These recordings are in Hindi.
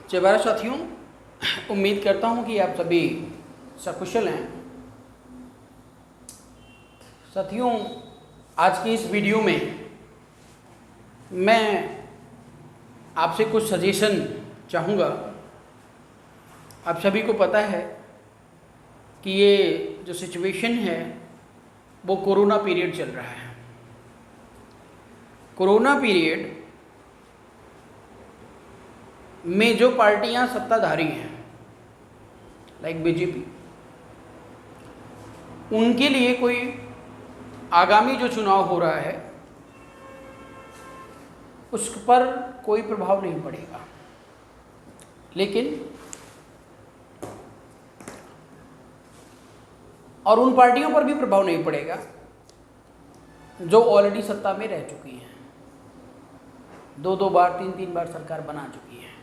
जय भारत साथियों, उम्मीद करता हूं कि आप सभी सकुशल हैं। साथियों, आज की इस वीडियो में मैं आपसे कुछ सजेशन चाहूँगा। आप सभी को पता है कि ये जो सिचुएशन है वो कोरोना पीरियड चल रहा है। कोरोना पीरियड में जो पार्टियां सत्ताधारी हैं लाइक बीजेपी, उनके लिए कोई आगामी जो चुनाव हो रहा है उस पर कोई प्रभाव नहीं पड़ेगा, लेकिन और उन पार्टियों पर भी प्रभाव नहीं पड़ेगा जो ऑलरेडी सत्ता में रह चुकी हैं, दो बार तीन बार सरकार बना चुकी है।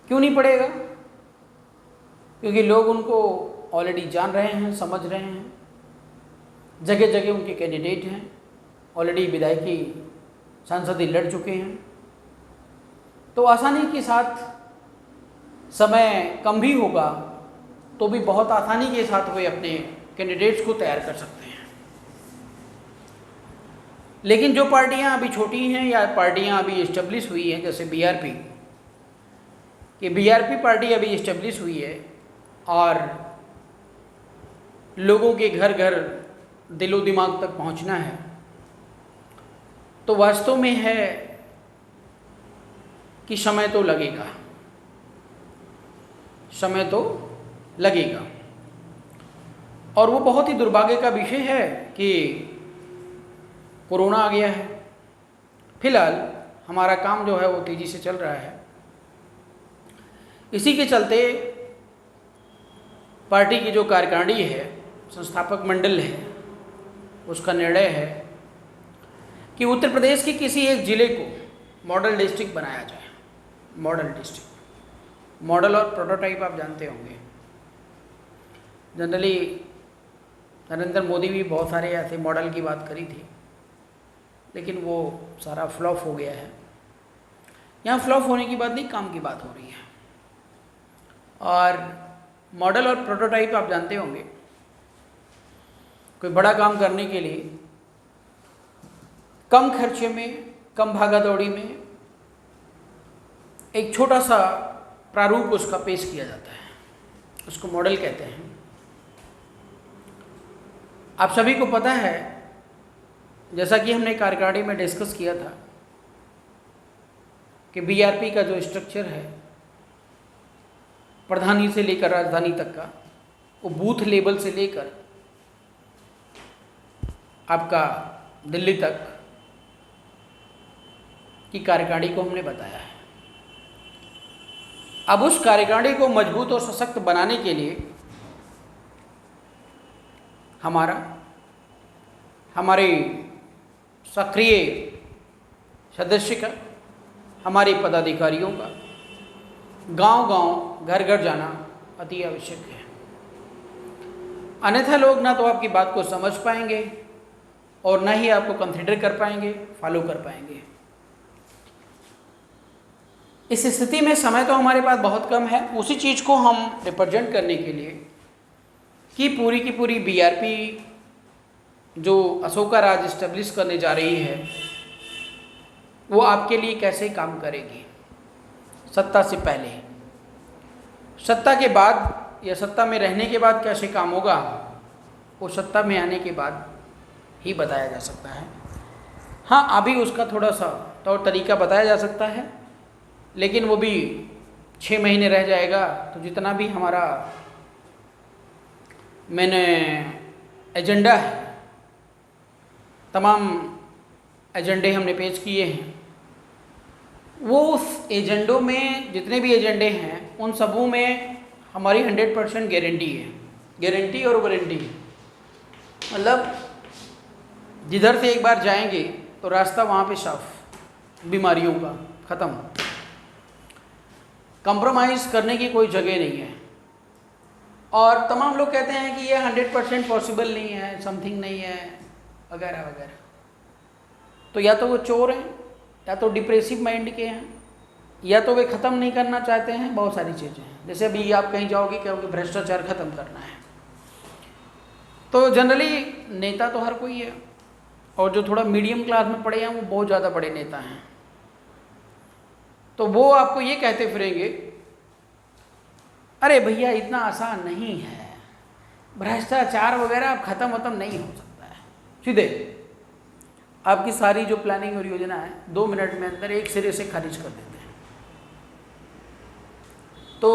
क्यों नहीं पड़ेगा? क्योंकि लोग उनको ऑलरेडी जान रहे हैं, समझ रहे हैं, जगह जगह उनके कैंडिडेट हैं, ऑलरेडी विधायकी सांसद लड़ चुके हैं। तो आसानी के साथ, समय कम भी होगा तो भी बहुत आसानी के साथ वे अपने कैंडिडेट्स को तैयार कर सकते हैं। लेकिन जो पार्टियां अभी छोटी हैं या पार्टियां अभी इस्टेब्लिश हुई हैं, जैसे बीआरपी, कि बीआरपी पार्टी अभी इस्टेब्लिश हुई है और लोगों के घर घर दिलो दिमाग तक पहुंचना है, तो वास्तव में है कि समय तो लगेगा, समय तो लगेगा। और वो बहुत ही दुर्भाग्य का विषय है कि कोरोना आ गया है। फिलहाल हमारा काम जो है वो तेजी से चल रहा है। इसी के चलते पार्टी की जो कार्यकारिणी है, संस्थापक मंडल है, उसका निर्णय है कि उत्तर प्रदेश के किसी एक जिले को मॉडल डिस्ट्रिक्ट बनाया जाए। मॉडल डिस्ट्रिक्ट, मॉडल और प्रोटोटाइप आप जानते होंगे। जनरली नरेंद्र मोदी भी बहुत सारे ऐसे मॉडल की बात करी थी, लेकिन वो सारा फ्लॉप हो गया है। यहाँ फ्लॉप होने की बात नहीं, काम की बात हो रही है। और मॉडल और प्रोटोटाइप आप जानते होंगे, कोई बड़ा काम करने के लिए कम खर्चे में, कम भागादौड़ी में एक छोटा सा प्रारूप उसका पेश किया जाता है, उसको मॉडल कहते हैं। आप सभी को पता है, जैसा कि हमने कार्यकारिणी में डिस्कस किया था, कि बीआरपी का जो स्ट्रक्चर है, प्रधानी से लेकर राजधानी तक का, वो बूथ लेवल से लेकर आपका दिल्ली तक की कार्यकारिणी को हमने बताया है। अब उस कार्यकारिणी को मजबूत और सशक्त बनाने के लिए हमारे सक्रिय सदस्य का, हमारे पदाधिकारियों का गांव-गांव, घर-घर जाना अति आवश्यक है। अन्यथा लोग ना तो आपकी बात को समझ पाएंगे और ना ही आपको कंसीडर कर पाएंगे, फॉलो कर पाएंगे। इस स्थिति में समय तो हमारे पास बहुत कम है। उसी चीज़ को हम रिप्रेजेंट करने के लिए कि पूरी की पूरी बीआरपी जो अशोका राज इस्टेब्लिश करने जा रही है, वो आपके लिए कैसे काम करेगी, सत्ता से पहले, सत्ता के बाद या सत्ता में रहने के बाद कैसे काम होगा, वो सत्ता में आने के बाद ही बताया जा सकता है। हाँ, अभी उसका थोड़ा सा तौर तरीका बताया जा सकता है, लेकिन वो भी 6 महीने रह जाएगा। तो जितना भी हमारा मैंने एजेंडा है, तमाम एजेंडे हमने पेश किए हैं, वो उस एजेंडों में, जितने भी एजेंडे हैं, उन सबों में हमारी 100% गारंटी है। गारंटी और वारंटी, मतलब जिधर से एक बार जाएंगे तो रास्ता वहाँ पे साफ, बीमारियों का ख़त्म, कंप्रोमाइज़ करने की कोई जगह नहीं है। और तमाम लोग कहते हैं कि ये 100% पॉसिबल नहीं है, समथिंग नहीं है, वगैरह वगैरह। तो या तो वो चोर हैं, या तो डिप्रेसिव माइंड के हैं, या तो वे ख़त्म नहीं करना चाहते हैं, बहुत सारी चीज़ें हैं। जैसे अभी आप कहीं जाओगे क्या, भ्रष्टाचार ख़त्म करना है, तो जनरली नेता तो हर कोई है, और जो थोड़ा मीडियम क्लास में पढ़े हैं वो बहुत ज़्यादा बड़े नेता हैं, तो वो आपको ये कहते फिरेंगे, अरे भैया इतना आसान नहीं है, भ्रष्टाचार वगैरह अब ख़त्म नहीं हो सकता है। सीधे आपकी सारी जो प्लानिंग और योजना है 2 मिनट में अंदर एक सिरे से खारिज कर देते हैं। तो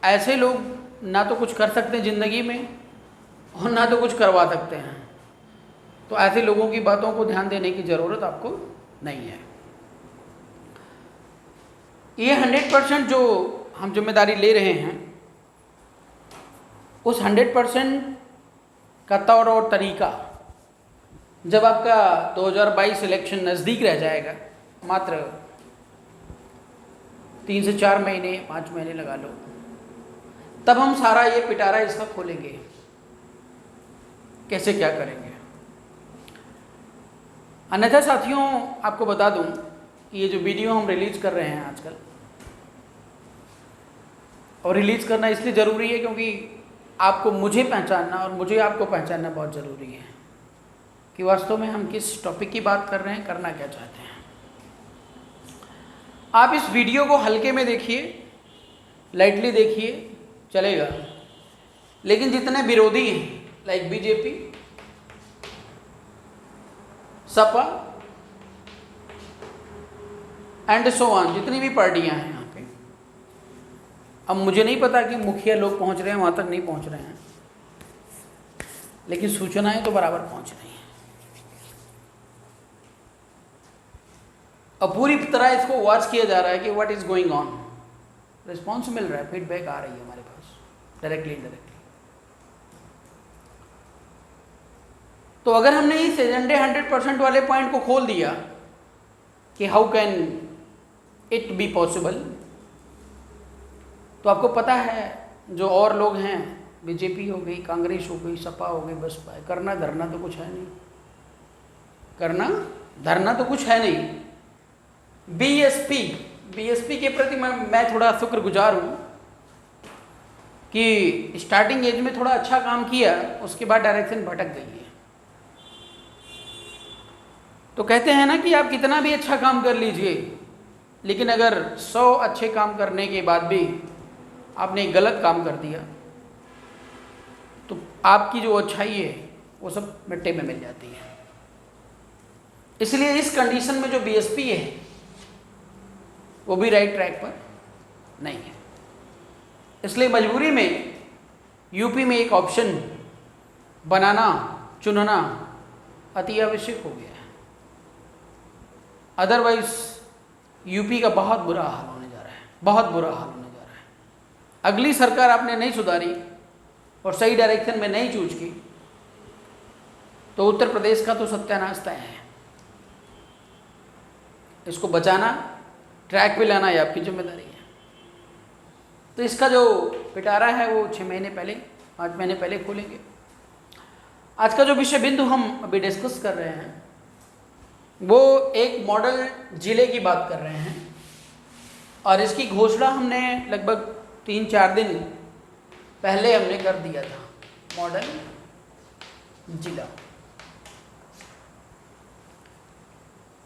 ऐसे लोग ना तो कुछ कर सकते हैं ज़िंदगी में, और ना तो कुछ करवा सकते हैं। तो ऐसे लोगों की बातों को ध्यान देने की ज़रूरत आपको नहीं है। ये 100% जो हम जिम्मेदारी ले रहे हैं, उस 100% का तौर और तरीका जब आपका 2022 इलेक्शन नज़दीक रह जाएगा, मात्र 3 से 4 महीने 5 महीने लगा लो, तब हम सारा ये पिटारा इसका खोलेंगे, कैसे क्या करेंगे। अन्यथा साथियों, आपको बता दूं कि ये जो वीडियो हम रिलीज़ कर रहे हैं आजकल, और रिलीज़ करना इसलिए ज़रूरी है क्योंकि आपको मुझे पहचानना और मुझे आपको पहचानना बहुत ज़रूरी है कि वास्तव में हम किस टॉपिक की बात कर रहे हैं, करना क्या चाहते हैं। आप इस वीडियो को हल्के में देखिए, लाइटली देखिए, चलेगा, लेकिन जितने विरोधी हैं like BJP, spa and so on, जितनी भी पार्टियां हैं यहाँ पे, अब मुझे नहीं पता कि मुखिया लोग पहुँच रहे हैं वहाँ तक, नहीं पहुँच रहे हैं, लेकिन सूचनाएं तो बराबर पहुँच रही हैं। अब पूरी तरह इसको वॉच किया जा रहा है कि what is going on, response मिल रहा है, फीडबैक आ रही है हमारे पास, डायरेक्टली इनडायरेक्टली। तो अगर हमने इस एजेंडे 100% वाले पॉइंट को खोल दिया कि how can it be possible, तो आपको पता है जो और लोग हैं, बीजेपी हो गई, कांग्रेस हो गई, सपा हो गई, बसपा है, करना धरना तो कुछ है नहीं, करना धरना तो कुछ है नहीं। बीएसपी के प्रति मैं थोड़ा शुक्रगुजार हूँ कि स्टार्टिंग एज में थोड़ा अच्छा काम किया, उसके बाद डायरेक्शन भटक गई है। तो कहते हैं ना कि आप कितना भी अच्छा काम कर लीजिए, लेकिन अगर 100 अच्छे काम करने के बाद भी आपने गलत काम कर दिया, तो आपकी जो अच्छाई है वो सब मिट्टी में मिल जाती है। इसलिए इस कंडीशन में जो बीएसपी है वो भी राइट ट्रैक पर नहीं है। इसलिए मजबूरी में यूपी में एक ऑप्शन बनाना, चुनना अति आवश्यक हो गया है। अदरवाइज यूपी का बहुत बुरा हाल होने जा रहा है, बहुत बुरा हाल होने जा रहा है। अगली सरकार आपने नहीं सुधारी और सही डायरेक्शन में नहीं चूज की, तो उत्तर प्रदेश का तो सत्यानाश तय है। इसको बचाना, ट्रैक पे लाना, ये आपकी जिम्मेदारी है। तो इसका जो पिटारा है वो 6 महीने पहले, 5 महीने पहले खोलेंगे। आज का जो विषय बिंदु हम अभी डिस्कस कर रहे हैं वो एक मॉडल जिले की बात कर रहे हैं, और इसकी घोषणा हमने लगभग 3-4 दिन पहले हमने कर दिया था। मॉडल जिला,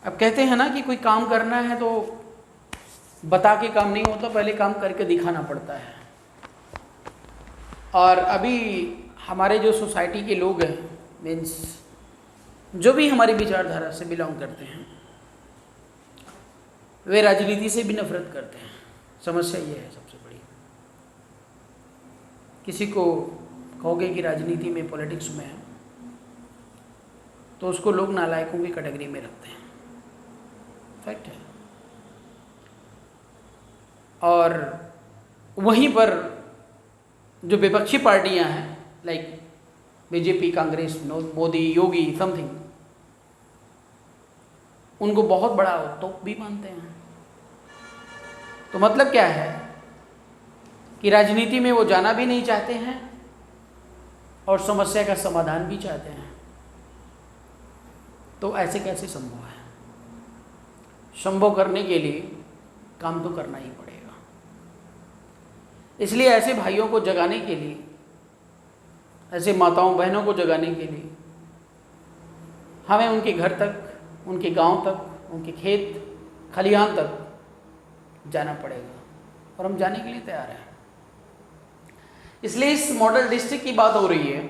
अब कहते हैं ना कि कोई काम करना है तो बता के काम नहीं होता, पहले काम करके दिखाना पड़ता है। और अभी हमारे जो सोसाइटी के लोग हैं, मीन्स जो भी हमारी विचारधारा से बिलोंग करते हैं, वे राजनीति से भी नफरत करते हैं। समस्या ये है सबसे बड़ी। किसी को कहोगे कि राजनीति में, पॉलिटिक्स में है, तो उसको लोग नालायकों की कैटेगरी में रखते हैं। फैक्ट है। और वहीं पर जो विपक्षी पार्टियां हैं लाइक बीजेपी, कांग्रेस, मोदी, योगी, समथिंग, उनको बहुत बड़ा तोप भी मानते हैं। तो मतलब क्या है कि राजनीति में वो जाना भी नहीं चाहते हैं और समस्या का समाधान भी चाहते हैं। तो ऐसे कैसे संभव है? संभव करने के लिए काम तो करना ही पड़ेगा। इसलिए ऐसे भाइयों को जगाने के लिए, ऐसे माताओं बहनों को जगाने के लिए हमें उनके घर तक, उनके गांव तक, उनके खेत खलिहान तक जाना पड़ेगा, और हम जाने के लिए तैयार हैं। इसलिए इस मॉडल डिस्ट्रिक्ट की बात हो रही है,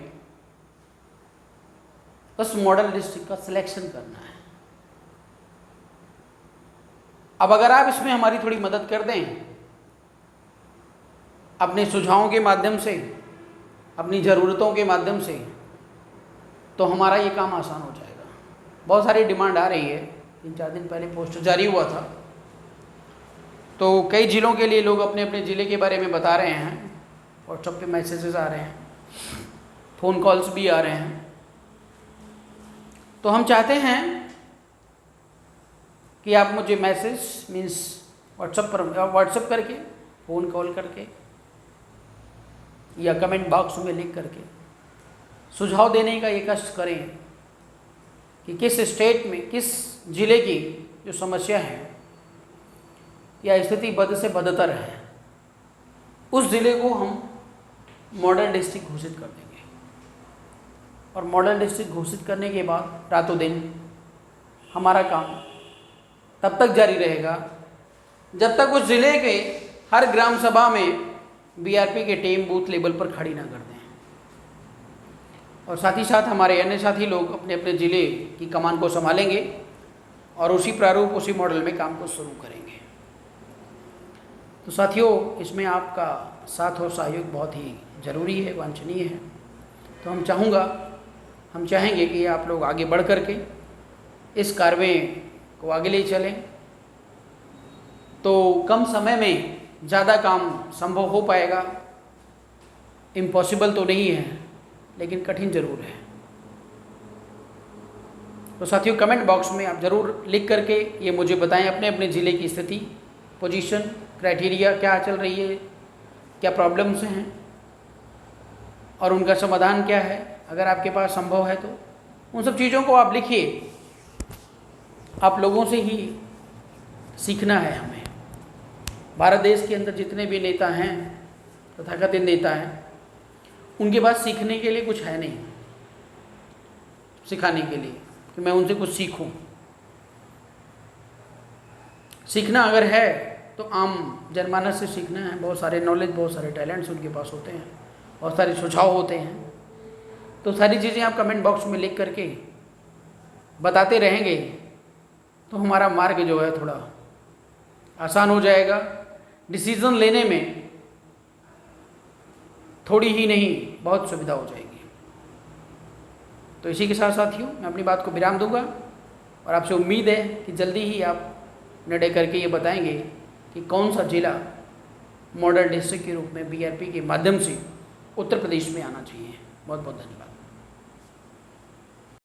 बस मॉडल डिस्ट्रिक्ट का सिलेक्शन करना है। अब अगर आप इसमें हमारी थोड़ी मदद कर दें, अपने सुझावों के माध्यम से, अपनी ज़रूरतों के माध्यम से, तो हमारा ये काम आसान हो जाएगा। बहुत सारी डिमांड आ रही है। 3-4 दिन पहले पोस्टर जारी हुआ था, तो कई ज़िलों के लिए लोग अपने अपने ज़िले के बारे में बता रहे हैं। व्हाट्सएप पे मैसेजेस आ रहे हैं, फ़ोन कॉल्स भी आ रहे हैं। तो हम चाहते हैं कि आप मुझे मैसेज मीन्स व्हाट्सएप करके, फ़ोन कॉल करके या कमेंट बॉक्स में लिख करके सुझाव देने का ये कष्ट करें कि किस स्टेट में, किस ज़िले की जो समस्या है या स्थिति बद से बदतर है, उस ज़िले को हम मॉडल डिस्ट्रिक्ट घोषित कर देंगे। और मॉडल डिस्ट्रिक्ट घोषित करने के बाद रातों दिन हमारा काम तब तक जारी रहेगा जब तक उस ज़िले के हर ग्राम सभा में बीआरपी के टीम बूथ लेवल पर खड़ी ना कर दें। और साथ ही साथ हमारे अन्य साथी लोग अपने अपने ज़िले की कमान को संभालेंगे और उसी प्रारूप, उसी मॉडल में काम को शुरू करेंगे। तो साथियों, इसमें आपका साथ और सहयोग बहुत ही ज़रूरी है, वांछनीय है। तो हम चाहेंगे कि आप लोग आगे बढ़ कर के इस कार्य को आगे ले चलें, तो कम समय में ज़्यादा काम संभव हो पाएगा। इम्पॉसिबल तो नहीं है, लेकिन कठिन ज़रूर है। तो साथियों, कमेंट बॉक्स में आप ज़रूर लिख करके ये मुझे बताएं अपने अपने ज़िले की स्थिति, पोजीशन, क्राइटेरिया क्या चल रही है, क्या प्रॉब्लम्स हैं और उनका समाधान क्या है। अगर आपके पास संभव है तो उन सब चीज़ों को आप लिखिए। आप लोगों से ही सीखना है हमें। भारत देश के अंदर जितने भी नेता हैं, तथाकथित नेता हैं, उनके पास सीखने के लिए कुछ है नहीं, सिखाने के लिए कि मैं उनसे कुछ सीखूं। सीखना अगर है तो आम जनमानस से सीखना है। बहुत सारे नॉलेज, बहुत सारे टैलेंट्स उनके पास होते हैं, बहुत सारे सुझाव होते हैं। तो सारी चीज़ें आप कमेंट बॉक्स में लिख करके बताते रहेंगे तो हमारा मार्ग जो है थोड़ा आसान हो जाएगा। डिसीज़न लेने में थोड़ी ही नहीं, बहुत सुविधा हो जाएगी। तो इसी के साथ साथियों, मैं अपनी बात को विराम दूंगा और आपसे उम्मीद है कि जल्दी ही आप निर्णय करके ये बताएंगे कि कौन सा जिला मॉडल डिस्ट्रिक्ट के रूप में बीआरपी के माध्यम से उत्तर प्रदेश में आना चाहिए। बहुत बहुत धन्यवाद।